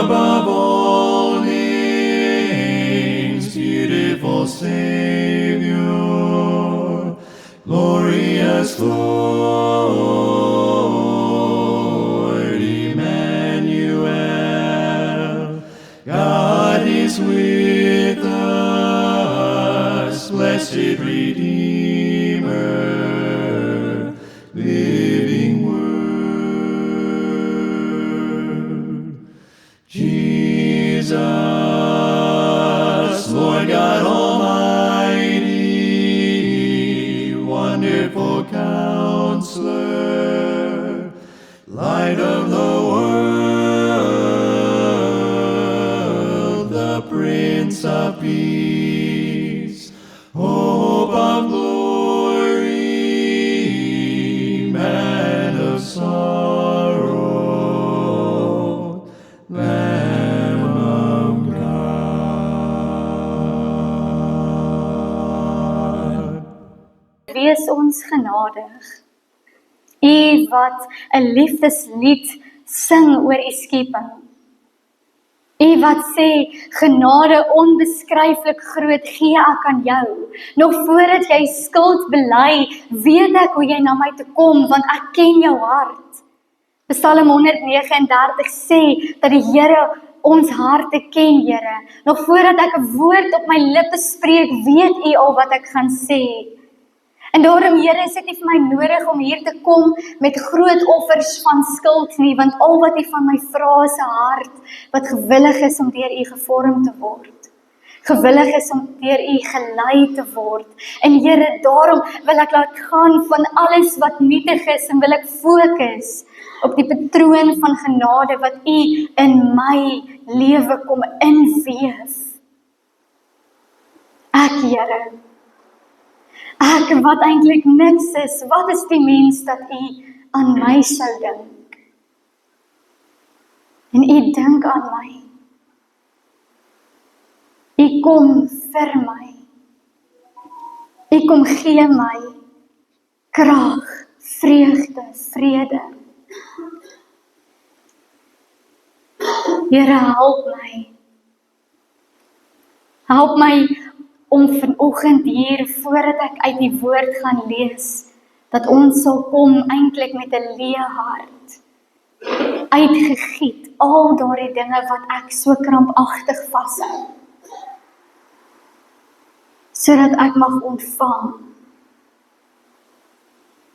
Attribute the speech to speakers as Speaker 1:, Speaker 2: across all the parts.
Speaker 1: above all names, beautiful Savior, glorious Lord, Emmanuel, God is with us, blessed Redeemer, living Word. Jesus, Lord God Almighty, wonderful Counselor, Light of the world, the Prince of Peace, hope of glory, man of sorrow, Lamb of God.
Speaker 2: Wees ons genadig. U wat 'n liefdeslied sing oor u skepping. U wat sê, genade onbeskryflik groot gee ek aan jou. Nog voordat jy skuld bely, weet ek hoe jy na my toe kom, want ek ken jou hart. Psalm 139 sê, dat die Here ons harte ken, Here. Nog voordat ek 'n woord op my lippe spreek, weet u al wat ek gaan sê. En daarom, Here, is dit nie vir my nodig om hier te kom met groot offers van skuld nie, want al wat U van my vra is 'n hart wat gewillig is om deur U gevorm te word. Gewillig is om deur U gelei te word. En Here, daarom wil ek laat gaan van alles wat nietig is en wil ek fokus op die patroon van genade wat U in my lewe kom inweef. Ek, Here, ek wat eintlik niks is, wat is die mens dat U aan my sou dink? En U dink aan my. U kom vir my. U kom gee my krag, vreugde, vrede. Here, help my. Help my om vanoggend hier, voordat ek uit die woord gaan lees, dat ons sal kom eintlik met 'n leë hart, uitgegiet, al daardie dinge wat ek so krampagtig vashou, sodat ek mag ontvang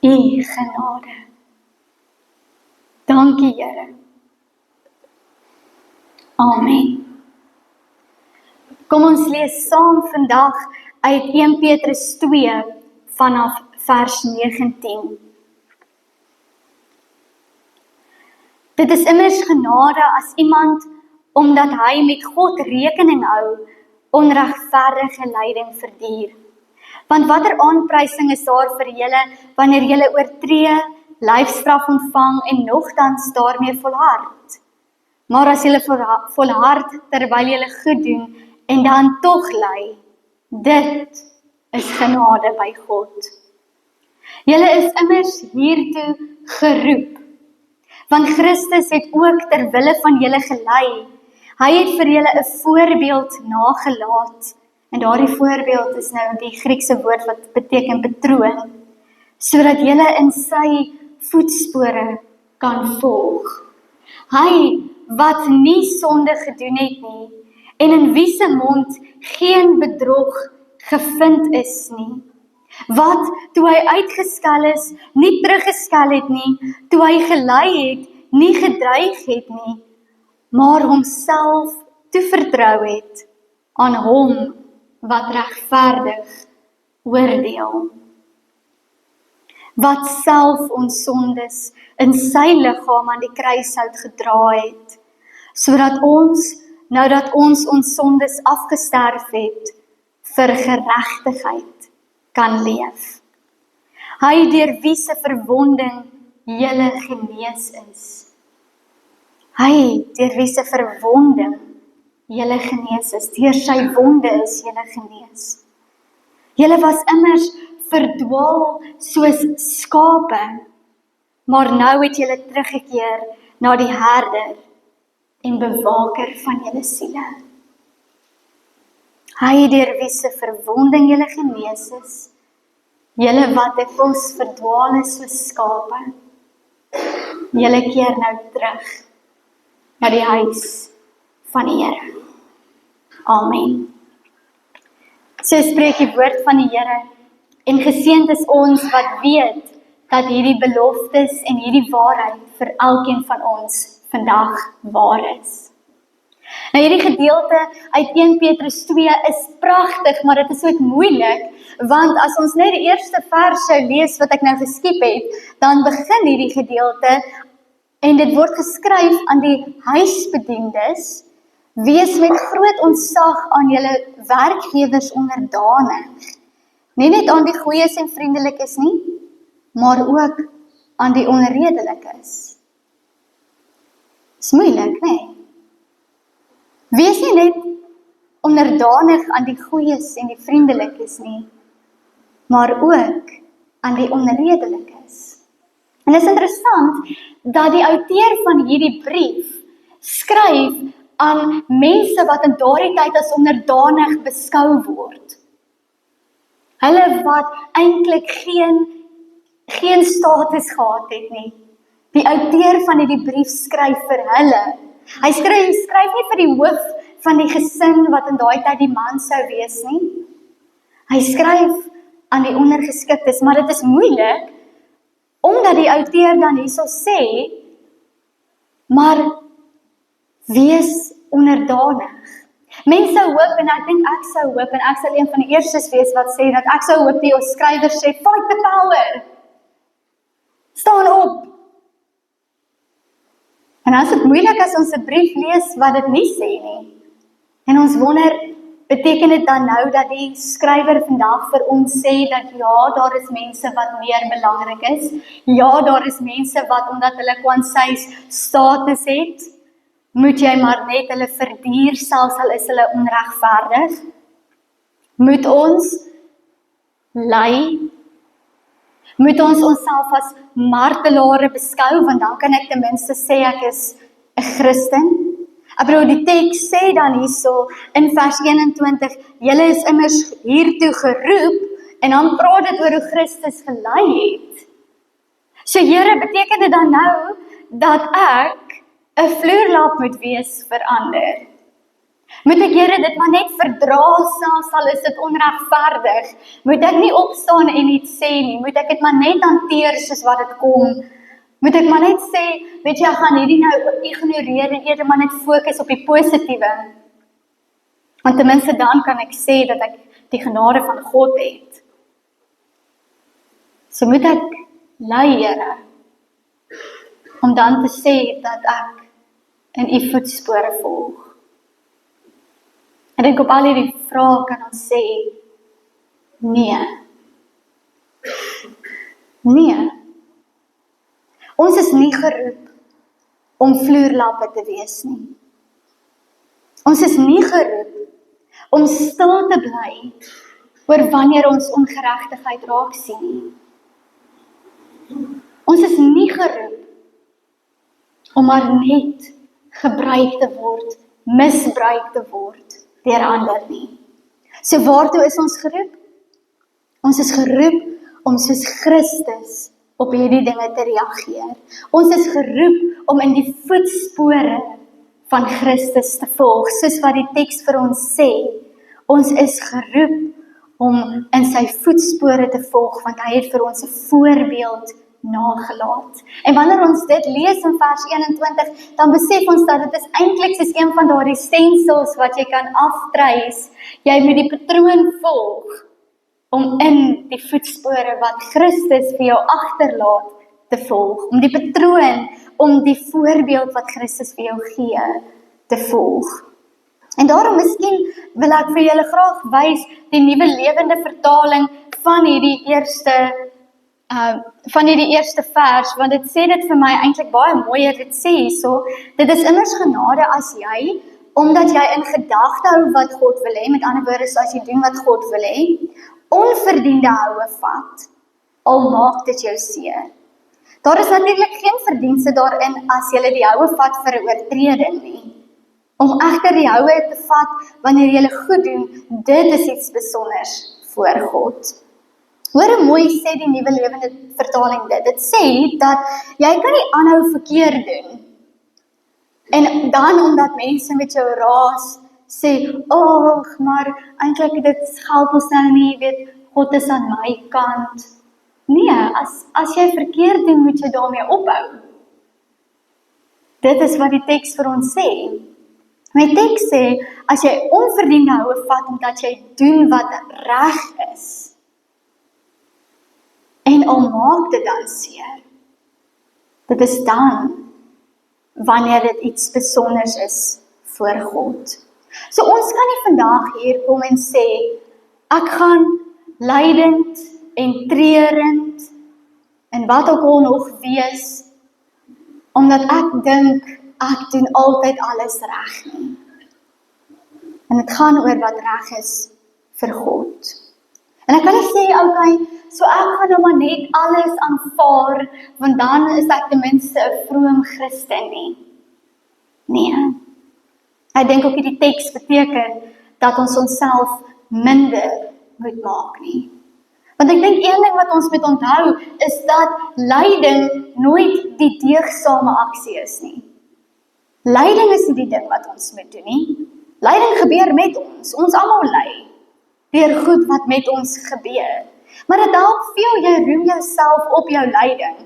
Speaker 2: U genade. Dankie, Here. Amen. Kom ons lees saam vandag uit 1 Petrus 2 vanaf vers 19. Dit is immers genade as iemand, omdat hy met God rekening hou, onregverdige lyding verduur. Want watter aanprysing is daar vir julle, wanneer julle oortree, lyfstraf ontvang en nogtans daarmee volhard? Maar as julle volhard terwyl julle goed doen, en dan tog ly, dit is genade by God. Julle is immers hiertoe geroep, want Christus het ook ter wille van julle gelei. Hy het vir julle 'n voorbeeld nagelaat, en daardie voorbeeld is nou die Griekse woord wat beteken patroon, sodat julle in sy voetspore kan volg. Hy wat nie sonde gedoen het nie, en in wie se mond geen bedrog gevind is nie. Wat, toe hy uitgeskel is, nie teruggeskel het nie, toe hy gelei het, nie gedreig het nie, maar homself toevertrou het aan hom wat regverdig oordeel. Wat self ons sondes in sy liggaam aan die kruishout gedra het, sodat ons, nou dat ons sondes afgesterf het, vir geregtigheid kan leef. Hy deur wie se verwonding julle genees is. Hy deur wie se verwonding julle genees is. Deur sy wonde is julle genees. Julle was immers verdwaal soos skape, maar nou het julle teruggekeer na die herder en bewaker van julle siele. Hy deur wie se verwonding julle genees is, julle wat dikwels verdwaal is soos skape, julle keer nou terug na die huis van die Here. Amen. So spreek die woord van die Here, en geseënd is ons wat weet dat hierdie beloftes en hierdie waarheid vir elkeen van ons vandag waar is. Nou hierdie gedeelte uit 1 Petrus 2 is pragtig, maar dit is ook moeilik, want as ons net die eerste verse lees wat ek nou geskiep het, dan begin hierdie gedeelte en dit word geskryf aan die huisbediendes, wees met groot ontzag aan julle werkgewers onderdanig. Nie net aan die goeies en vriendelikes nie, maar ook aan die onredelikes. Dis moeilik, nee? Wees nie net onderdanig aan die goeies en die vriendelikes nie, maar ook aan die onredelikes. En dit is interessant dat die outeur van hierdie brief skryf aan mense wat in daardie tyd as onderdanig beskou word. Hulle wat eintlik geen status gehad het nie. Die outeur van hierdie brief skryf vir hulle. Hy skryf nie vir die hoof van die gesin wat in daai tyd die man sou wees nie. Hy skryf aan die ondergeskiktes, maar dit is moeilik omdat die outeur dan hierso sê, maar wees onderdanig. Mense hoop, en ek dink ek sou hoop, en ek sal een van die eerstes wees wat sê, dat ek sou hoop die ons skrywer sê, fight the power. Staan op. En as dit moeilik as ons 'n brief lees wat dit nie sê nie. En ons wonder, beteken dit dan nou dat die skrywer vandag vir ons sê dat ja, daar is mense wat meer belangrik is. Ja, daar is mense wat omdat hulle kwansy status het, moet jy maar net hulle verduur, selfs al is hulle onregverdig. Moet ons ly? Moet ons onsself as martelare beskou, want dan kan ek ten minste sê ek is 'n Christen. Ek bedoel, die teks sê dan hierso in vers 21, julle is immers hiertoe geroep, en dan praat dit oor hoe Christus gelei het. So Here, beteken dit dan nou dat ek 'n vloerlap moet wees vir ander? Moet ek, Here, dit maar net verdra, selfs al is dit onregverdig? Moet ek nie opstaan en iets sê nie? Moet ek dit maar net hanteer soos wat dit kom? Moet ek maar net sê, weet jy, ek gaan hierdie nou ignoreer en eerder maar net fokus op die positiewe? Want ten minste dan kan ek sê dat ek die genade van God het. So moet ek ly, Here, om dan te sê dat ek in u voetspore volg. En ek dink op al hierdie vrae kan ons sê, nee. Nee. Ons is nie geroep om vloerlappe te wees nie. Ons is nie geroep om stil te bly oor wanneer ons ongeregtigheid raak sien nie. Ons is nie geroep om maar net gebruik te word, misbruik te word deur ander nie. So waartoe is ons geroep? Ons is geroep om soos Christus op hierdie dinge te reageer. Ons is geroep om in die voetspore van Christus te volg, soos wat die teks vir ons sê. Ons is geroep om in sy voetspore te volg, want hy het vir ons 'n voorbeeld nagelaat. En wanneer ons dit lees in vers 21, dan besef ons dat dit is eintlik soos een van daardie stensels wat jy kan aftreis. Jy moet die patroon volg om in die voetspore wat Christus vir jou agterlaat te volg. Om die patroon, om die voorbeeld wat Christus vir jou gee, te volg. En daarom miskien wil ek vir julle graag wys die Nuwe Lewende Vertaling van hierdie eerste vers, want dit sê dit vir my eintlik baie mooier. Dit sê hierso, dit is immers genade as jy, omdat jy in gedagte hou wat God wil hê, met ander woorde, as jy doen wat God wil hê, onverdiende houe vat, al maak dit jou seer. Daar is natuurlik geen verdienste daarin as jy die houe vat vir 'n oortreding nie. Om egter die houe te vat wanneer jy goed doen, dit is iets besonders voor God. Hoor hoe mooi sê die Nuwe Lewende Vertaling dit. Dit sê dat jy kan nie aanhou verkeerd doen. En dan omdat mense met jou raas sê, maar eintlik dit help ons nou nie, weet, God is aan my kant. Nee, as jy verkeerd doen, moet jy daarmee ophou. Dit is wat die teks vir ons sê. My teks sê, as jy onverdiende houe vat, omdat jy doen wat reg is, en al maak dit dan seer, dit is dan, wanneer dit iets besonders is voor God. So ons kan nie vandag hier kom en sê, ek gaan lydend en treurend, en wat ook al nog wees, omdat ek dink, ek doen altyd alles reg nie. En dit gaan oor wat reg is vir God. En ek kan nie sê, okay, so ek gaan nou maar net alles aanvaar, want dan is ek ten minste 'n vroom Christen nie. Nee. Ek dink ook die teks beteken dat ons onsself minder moet maak nie. Want ek dink een ding wat ons moet onthou is dat lyding nooit die deegsame aksie is nie. Lyding is nie die ding wat ons moet doen nie. Lyding gebeur met ons almal ly deur goed wat met ons gebeur. Maar dit help veel jy roem jouself op jou lyding.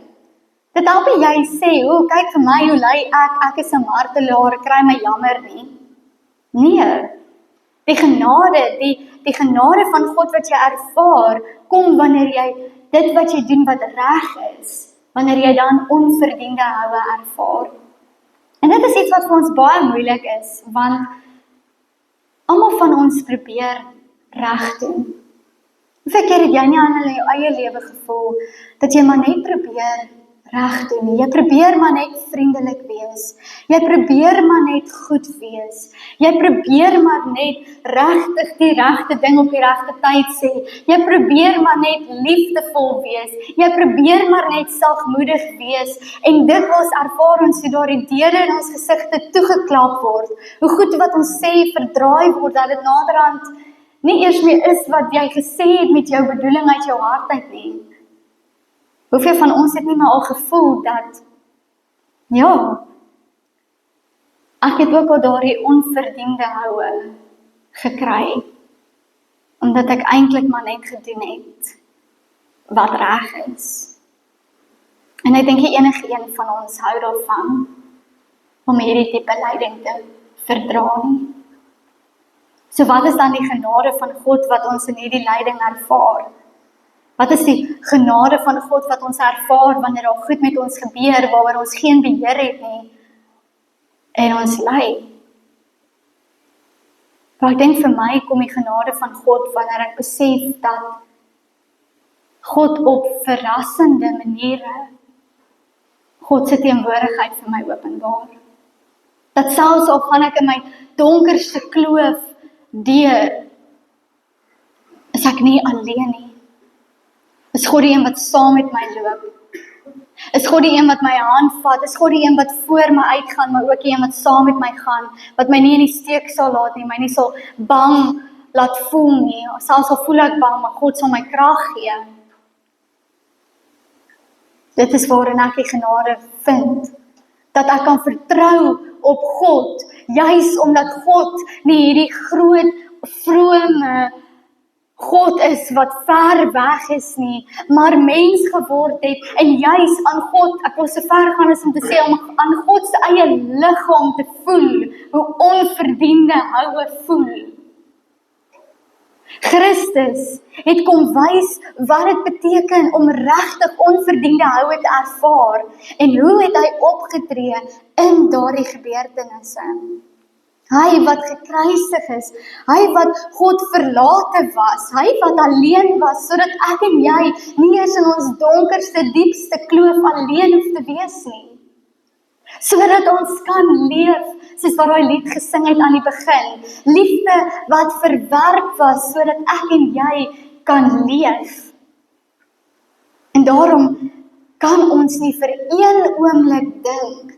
Speaker 2: Dit help jy sê, kyk vir my hoe ly ek is 'n martelaar, kry my jammer nie. Nee, die genade van God wat jy ervaar, kom wanneer jy dit wat jy doen wat reg is, wanneer jy dan onverdiende houe ervaar. En dit is iets wat vir ons baie moeilik is, want almal van ons probeer reg doen. Hoeveel keer het jy nie aan jou eie lewe gevoel, dat jy maar net probeer reg doen nie. Jy probeer maar net vriendelik wees. Jy probeer maar net goed wees. Jy probeer maar net regtig die regte ding op die regte tyd sê. Jy probeer maar net liefdevol wees. Jy probeer maar net sagmoedig wees. En dikwels ervaar ons hoe daardie deure in ons gesigte toegeklap word. Hoe goed wat ons sê verdraai word, dat dit naderhand nie eers meer is wat jy gesê het met jou bedoeling uit jou hart uit nie. Hoeveel van ons het nie maar al gevoel dat, ek het ook al daardie onverdiende houe gekry, omdat ek eintlik maar net gedoen het wat reg is. En ek dink enige een van ons hou daarvan om hierdie tipe lyding te verdra nie. So wat is dan die genade van God wat ons in hierdie lyding ervaar? Wat is die genade van God wat ons ervaar wanneer daar goed met ons gebeur, waaroor ons geen beheer het nie, en ons ly? Maar ek dink vir my kom die genade van God wanneer ek besef dat God op verrassende maniere God se teenwoordigheid vir my openbaar. Dat selfs al gaan ek in my donkerste kloof deur, is ek nie alleen nie. Is God die een wat saam met my loop? Is God die een wat my hand vat? Is God die een wat voor my uitgaan, maar ook die een wat saam met my gaan, wat my nie in die steek sal laat nie, my nie sal bang laat voel nie, selfs al voel ek bang, maar God sal my krag gee. Dit is waarin ek die genade vind, dat ek kan vertrou op God, juis omdat God nie hierdie groot, vrome God is wat ver weg is nie, maar mens geword het, en juis aan God, ek wil so ver gaan as om te sê, om aan God se eie liggaam te voel, hoe onverdiende houe voel. Christus het kom wys wat dit beteken om regtig onverdiende houe te ervaar, en hoe het hy opgetree in daardie gebeurtenisse. Hy wat gekruisig is, hy wat God verlate was, hy wat alleen was, sodat ek en jy nie eens in ons donkerste, diepste kloof alleen hoef te wees nie. Sodat ons kan leef, soos wat daai lied gesing het aan die begin. Liefde wat verwerp was, sodat ek en jy kan leef. En daarom kan ons nie vir een oomblik dink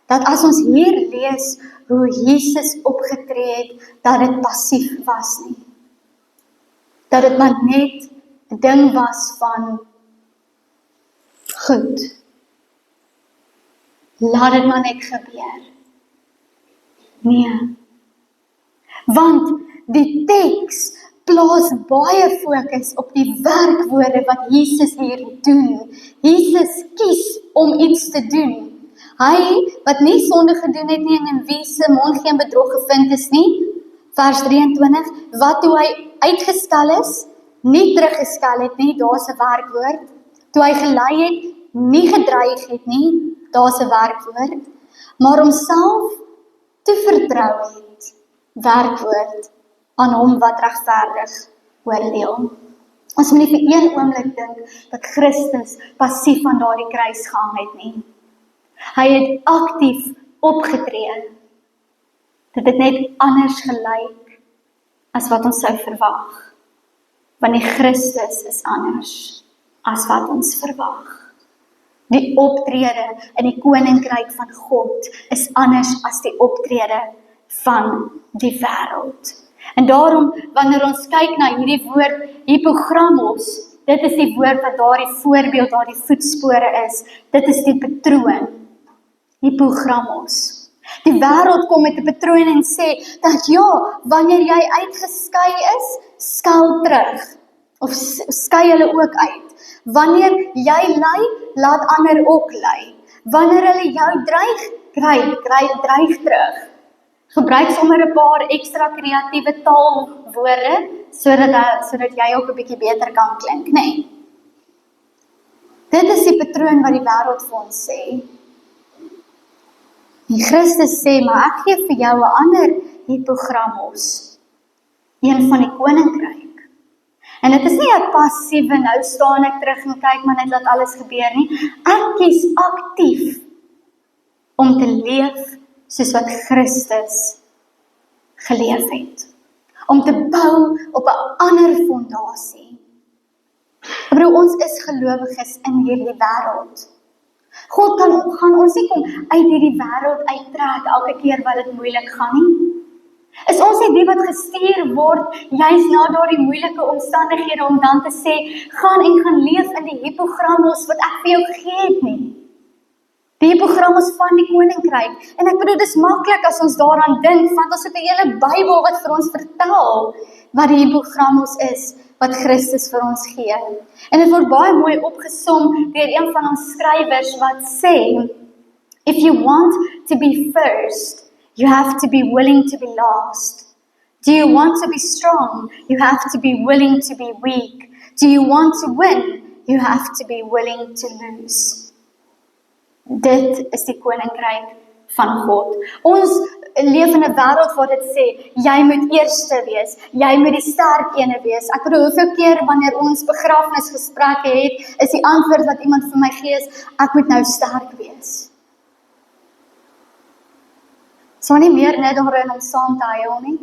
Speaker 2: dat as ons hier lees hoe Jesus opgetree het, dat dit passief was nie. Dat dit maar net 'n ding was van goed. Laat dit maar net gebeur. Nee. Want die teks plaas baie fokus op die werkwoorde wat Jesus hier doen. Jesus kies om iets te doen. Hy, wat nie sonde gedoen het nie en in wie se mond geen bedrog gevind is nie, vers 23, wat toe hy uitgestel is, nie teruggestel het nie, daar's 'n werkwoord. Toe hy gelei het, nie gedreig het nie, daar's 'n werkwoord. Maar homself toe vertrou het, werkwoord, aan hom wat regverdig oordeel. Ons moet nie vir een oomblik dink dat Christus passief aan daardie kruis gehang het nie. Hy het aktief opgetree. Dit het net anders gelyk as wat ons sou verwag. Want die Christus is anders as wat ons verwag. Die optrede in die koninkryk van God is anders as die optrede van die wêreld. En daarom, wanneer ons kyk na hierdie woord, hypogrammos, dit is die woord wat daardie voorbeeld, daardie voetspore is. Dit is die patroon. Hypogrammos. Die wêreld kom met 'n patroon en sê, dat ja, wanneer jy uitgeskei is, skuil terug. Of skei hulle ook uit. Wanneer jy ly, laat ander ook ly. Wanneer hulle jou dreig terug. Gebruik sommer 'n paar ekstra kreatiewe taalwoorde, sodat jy ook 'n bietjie beter kan klink, nê? Dit is die patroon wat die wêreld vir ons sê. En Christus sê, maar ek gee vir jou 'n ander hypogrammos, een van die koninkryk. En dit is nie 'n passiewe, nou staan ek terug en kyk maar net laat alles gebeur nie. Ek kies aktief om te leef soos wat Christus geleef het. Om te bou op 'n ander fondasie. Bro, ons is gelowiges in hierdie wêreld. God gaan ons nie kom uit hierdie wêreld uittrek elke keer wat dit moeilik gaan nie. Is ons nie die wat gestuur word, juis na daardie moeilike omstandighede, om dan te sê, gaan en gaan leef in die hypogrammos wat ek vir jou gegee het nie. Die hypogrammos van die koninkryk. En ek bedoel, dis maklik as ons daaraan dink, want ons het 'n hele Bybel wat vir ons vertel wat die hypogrammos is, wat Christus vir ons gee. En dit word baie mooi opgesom deur een van ons skrywers wat sê, if you want to be first, you have to be willing to be last. Do you want to be strong? You have to be willing to be weak. Do you want to win? You have to be willing to lose. Dit is die koninkryk van God. Ons leef in 'n wêreld waar dit sê, jy moet eerste wees, jy moet die sterk ene wees. Ek bedoel, hoeveel keer wanneer ons begrafnisgesprekke het, is die antwoord wat iemand vir my gee is, ek moet nou sterk wees. So nie meer net daarin om saam te huil nie.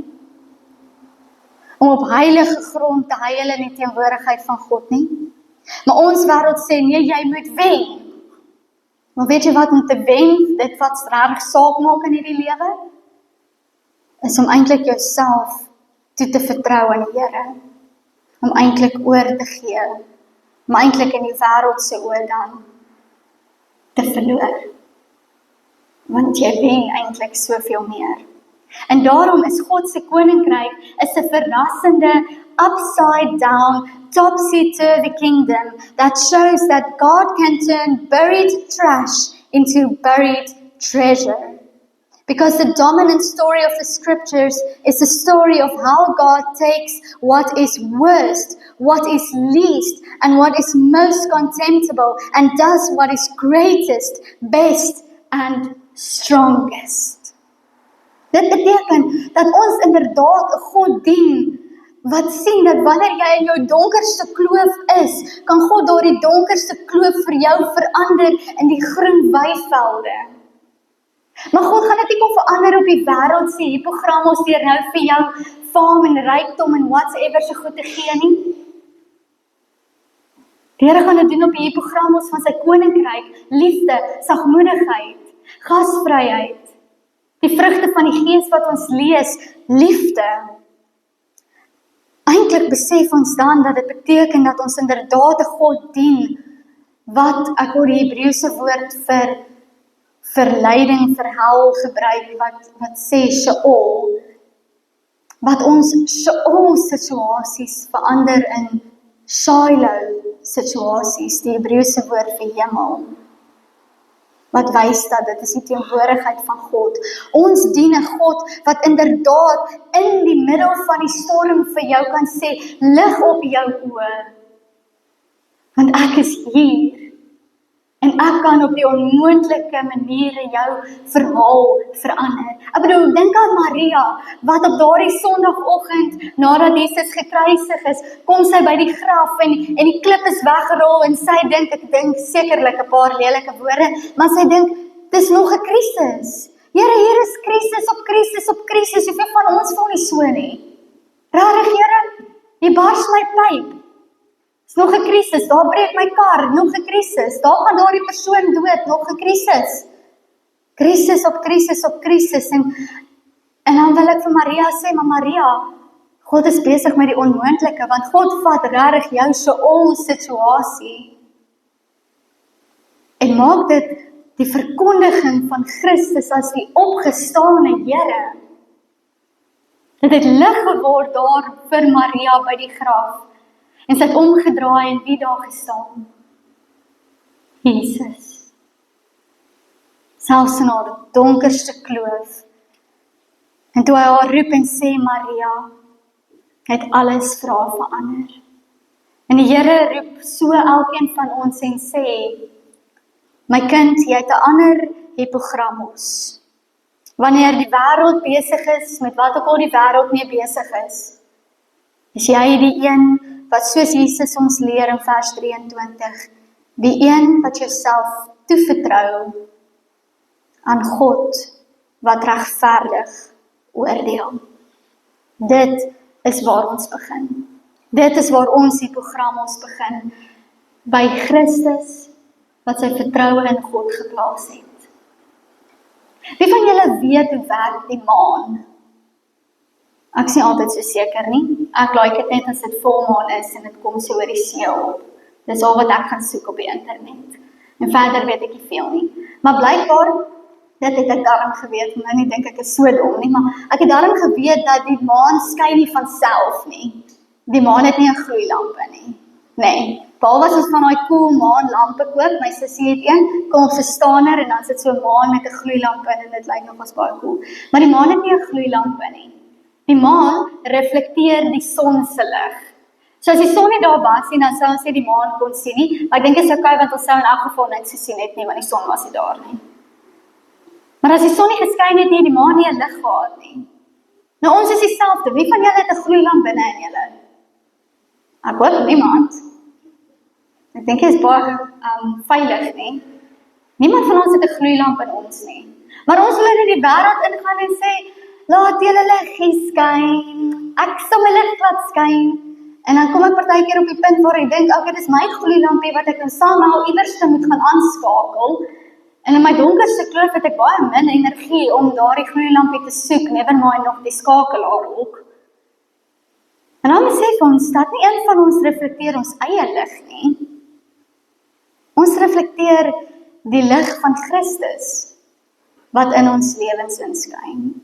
Speaker 2: Om op heilige grond te huil in die teenwoordigheid van God nie. Maar ons wêreld sê, nee, jy moet wen. Maar weet jy wat, om te wen, dit wat regtig saak maak in hierdie lewe, is om eintlik jouself toe te vertrou aan die Here. Om eintlik oor te gee. Om eintlik in die wêreld se oë dan te verloor. Want jy wen eintlik soveel meer. En daarom is God se koninkryk 'n verrassende, upside down, topsy-turvy kingdom that shows that God can turn buried trash into buried treasure. Because the dominant story of the scriptures is the story of how God takes what is worst, what is least, and what is most contemptible, and does what is greatest, best, and strongest. Dit beteken dat ons inderdaad 'n God dien wat sien dat wanneer jy in jou donkerste kloof is, kan God daardie donkerste kloof vir jou verander in die groen weivelde. Maar God gaan dit nie kom verander op die wêreld se hypogrammos deur nou vir jou faam en rykdom en whatsoever se goed te gee nie. Die Here gaan dit doen op die hypogrammos van sy koninkryk, liefde, sagmoedigheid, gasvryheid, die vrugte van die Gees wat ons lees, liefde. Eintlik besef ons dan dat dit beteken dat ons inderdaad 'n God dien, wat ek hoor die Hebreëse woord vir verleiding, vir hel gebruik, wat sê Sheol, wat ons Sheol situasies verander in Shiloh situasies, die Hebreëse woord vir hemel, wat wys dat dit is die teenwoordigheid van God. Ons dien 'n God wat inderdaad in die middel van die storm vir jou kan sê, lig op jou oë, want ek is hier. En ek kan op die onmoontlike maniere jou verhaal verander. Ek bedoel, dink aan Maria, wat op daardie Sondagoggend, nadat Jesus gekruisig is, kom sy by die graf en die klip is weggerol en sy dink, ek dink sekerlik 'n paar lelike woorde, maar sy dink, dis nog 'n krisis. Here, hier is krisis op krisis op krisis, hoeveel van ons voel nie so nie. Rarig, Here, jy bars my pyp. Is nog 'n krisis, daar breek my kar, nog 'n krisis, daar gaan daardie persoon dood, nog 'n krisis. Krisis op krisis op krisis, en dan wil ek vir Maria sê, maar Maria, God is besig met die onmoontlike, want God vat regtig jou Sheol situasie en maak dit die verkondiging van Christus as die opgestane Here. Dit het lig geword daar vir Maria by die graf. En sy het omgedraai en wie daar gestaan? Jesus. Selfs in haar donkerste kloof. En toe hy haar roep en sê, Maria, het alles vir haar verander. En die Here roep so elkeen van ons en sê, my kind, jy het 'n ander hippogramos. Wanneer die wêreld besig is met wat ook al die wêreld mee besig is jy die een wat soos Jesus ons leer in vers 23, die een wat jouself toevertrou aan God wat regverdig oordeel. Dit is waar ons begin. Dit is waar ons die program ons begin, by Christus wat sy vertroue in God geplaas het. Wie van julle weet hoe werk die maan? Ek is nie altyd so seker nie. Ek like dit net as dit volmaan is en dit kom so oor die see op. Dis al wat ek gaan soek op die internet. En verder weet ek nie veel nie. Maar blykbaar, dit het ek darm geweet, nou nie dink ek is so dom nie, maar ek het darm geweet dat die maan skyn nie van self nie. Die maan het nie 'n gloeilampe nie. Nee, behalwe as ons van daai cool maanlampe koop, my sussie het een, kom op so stander en dan sit so 'n maan met 'n gloeilamp in en dit lyk nog as baie cool. Maar die maan het nie 'n gloeilampe nie. Die maan reflekteer die son se lig. So as die son nie daar was nie, dan sou ons nie die maan kon sien nie, maar ek dink dit is okay want ons sou in elk geval niks gesien het nie, want die son was nie daar nie. Maar as die son nie geskyn het nie, die maan nie 'n lig gehad nie. Nou ons is dieselfde. Wie van julle het 'n gloeilamp binne in julle? Ek hoop niemand. Ek dink dit is baie veilig, nie? Niemand van ons het 'n gloeilamp in ons nie. Maar ons wil in die wêreld ingaan en sê, laat julle liggie skyn. Ek sal my lig laat skyn. En dan kom ek partykeer op die punt waar ek dink, okay, dis my gloeilampie wat ek nou somehow iewers moet gaan aanskakel. En in my donkerste kloof het ek baie min energie om daardie gloeilampie te soek, never mind nog die skakelaar ook. En dan besef ons dat nie een van ons reflekteer ons eie lig nie. Ons reflekteer die lig van Christus wat in ons lewens inskyn.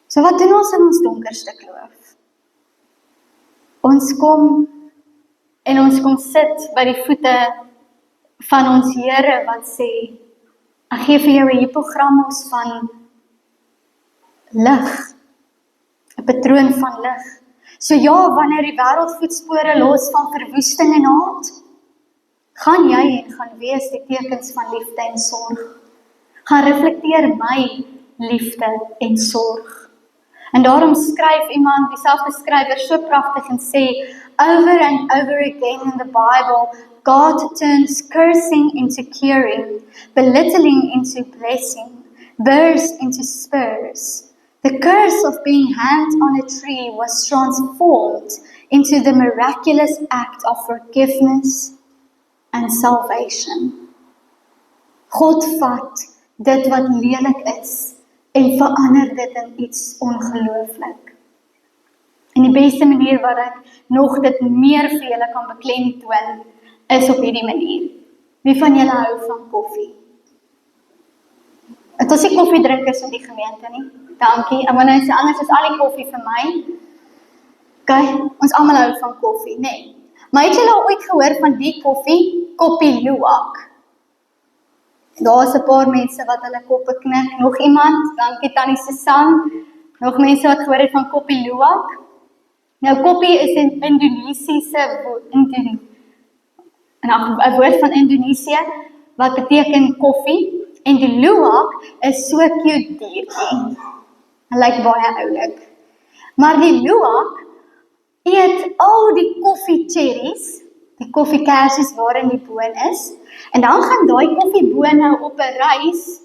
Speaker 2: So wat doen ons in ons donkerste kloof? Ons kom sit by die voete van ons Here wat sê, ek gee vir jou 'n hippogramos van lig, 'n patroon van lig. So ja, wanneer die wêreld voetspore los van verwoesting en haat, gaan jy en gaan wees die tekens van liefde en sorg. Gaan reflekteer my liefde en sorg. En daarom skryf iemand, dieselfde skrywer, so pragtig en sê, over and over again in the Bible, God turns cursing into curing, belittling into blessing, burrs into spurs. The curse of being hanged on a tree was transformed into the miraculous act of forgiveness and salvation. God vat dit wat lelik is en verander dit in iets ongelooflik. En die beste manier wat ek nog dit meer vir julle kan beklemtoon, is op hierdie manier. Wie van julle hou van koffie? Het ons nie koffiedrinkers in die gemeente nie? Dankie, en wanneer sê anders is al die koffie vir my. Ok, ons almal hou van koffie, nee. Maar het julle ooit gehoor van die koffie, Koppie Luwak? Daar is 'n paar mense wat hulle koppe knik. Nog iemand? Dankie Tannie Susan. Nog mense wat gehoor het van Koppie Luwak? Nou koppie is 'n Indonesiese woord, 'n woord van Indonesië wat beteken koffie. En die luwak is so cute diertjie. Hy lyk baie oulik. Maar die luwak eet al die koffiecherries, die koffiekersies waarin die boon is, en dan gaan daai koffiebone op 'n reis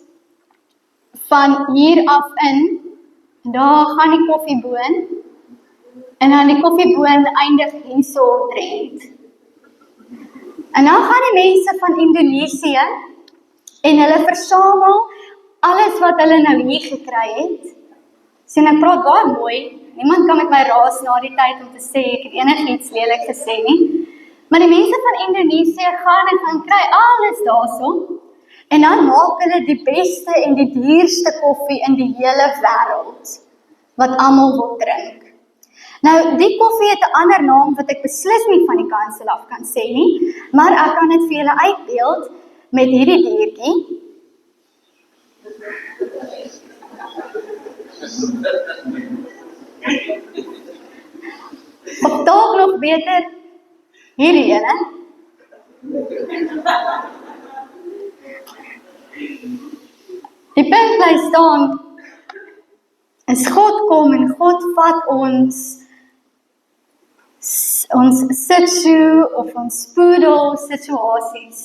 Speaker 2: van hier af in, en daar gaan die koffieboon, en dan die koffieboon eindig hierso omtrent. En dan gaan die mense van Indonesië, en hulle versamel alles wat hulle nou hier gekry het. Sien, ek praat baie mooi. Niemand kan met my raas na die tyd om te sê ek het enigiets lelik gesê nie. Maar die mense van Indonesië gaan en gaan kry alles daarso. En dan maak hulle die beste en die duurste koffie in die hele wêreld wat almal wil drink. Nou, die koffie het 'n ander naam wat ek beslis nie van die kansel af kan sê nie, maar ek kan dit vir julle uitbeeld met hierdie diertjie. Of dalk nog beter hierdie ene. Die punt bly staan, as God kom en God vat ons situ of ons poodle situasies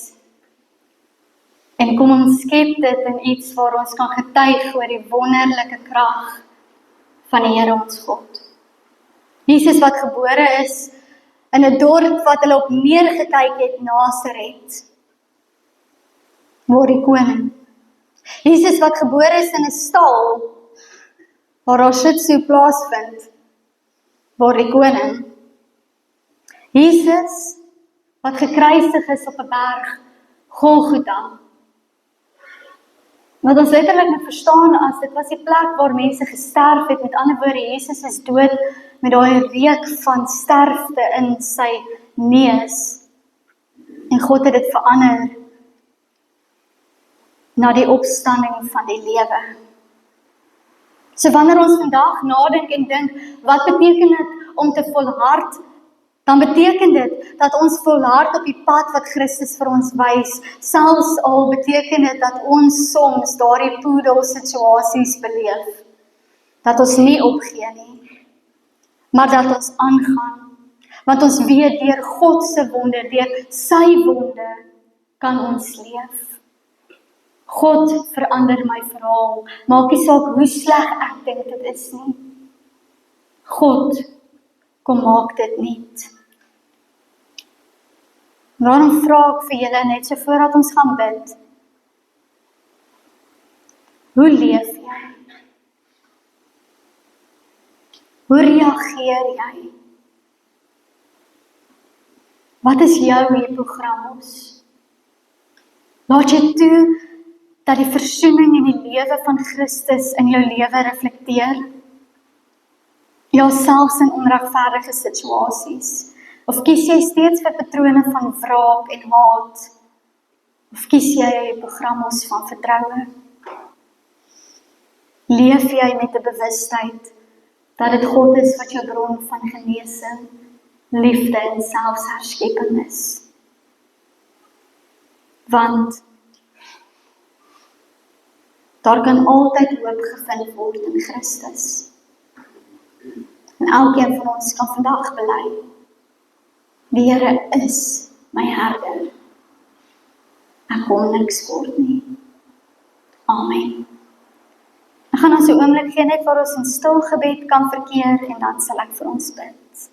Speaker 2: en kom ons skep dit in iets waar ons kan getuig oor die wonderlike krag van die Here ons God. Jesus wat gebore is in 'n dorp wat hulle op neergekyk het, Nasaret, word die koning. Jesus wat gebore is in 'n stal waar daar Shih Tzu plaasvind, word die koning. Jesus wat gekruisig is op 'n berg, Golgotha, wat ons letterlik moet verstaan as dit was die plek waar mense gesterf het. Met ander woorde, Jesus is dood met daai reuk van sterfte in sy neus. En God het dit verander na die opstanding van die lewe. So wanneer ons vandag nadink en dink, wat beteken dit om te volhard? Dan beteken dit dat ons volhard op die pad wat Christus vir ons wys. Selfs al beteken dit dat ons soms daardie poodle situasies beleef. Dat ons nie opgee nie, maar dat ons aangaan. Want ons weet deur God se wonde, deur sy wonde, kan ons leef. God verander my verhaal. Maak nie saak hoe sleg ek dink dit is nie. God kom maak dit nuut. Waarom vra ek vir julle net so voordat ons gaan bid? Hoe leef jy? Hoe reageer jy? Wat is jou hippogramos? Laat jy toe dat die versoening en die lewe van Christus in jou lewe reflekteer? Ja, selfs in onregverdige situasies. Of kies jy steeds vir patrone van wraak en haat? Of kies jy hippogramos van vertroue? Leef jy met 'n bewustheid dat dit God is wat jou bron van genesing, liefde en selfsherskepping is? Want daar kan altyd hoop gevind word in Christus. En elkeen van ons kan vandag bely, die Here is my herder. Ek kom niks kort nie. Amen. Ek gaan ons 'n oomblik gee net waar ons in stil gebed kan verkeer en dan sal ek vir ons bid.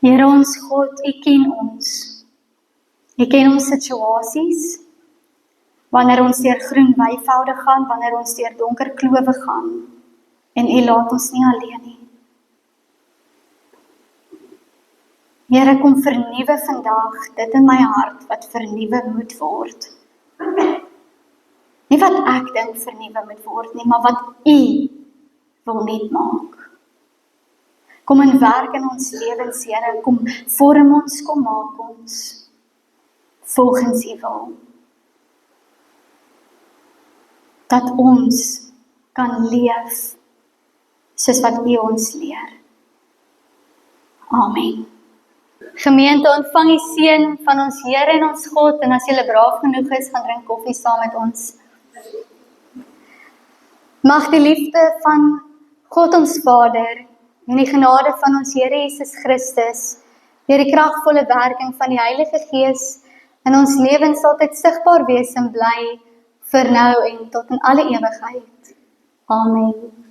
Speaker 2: Here ons God, U ken ons. U ken ons situasies, wanneer ons deur groen weivelde gaan, wanneer ons deur donker klowe gaan, en U laat ons nie alleen nie. Here, kom vernuwe vandag dit in my hart wat vernuwe moet word. Nie wat ek dink vernuwe moet word nie, maar wat U wil net maak. Kom en werk in ons lewens, Here, kom vorm ons, kom maak ons volgens U wil. Dat ons kan leef soos wat U ons leer. Amen. Gemeente, ontvang die seën van ons Here en ons God, en as julle braaf genoeg is, gaan drink koffie saam met ons. Mag die liefde van God ons Vader en die genade van ons Here Jesus Christus, deur die kragvolle werking van die Heilige Gees, in ons lewens altyd sigbaar wees en bly, vir nou en tot in alle ewigheid. Amen.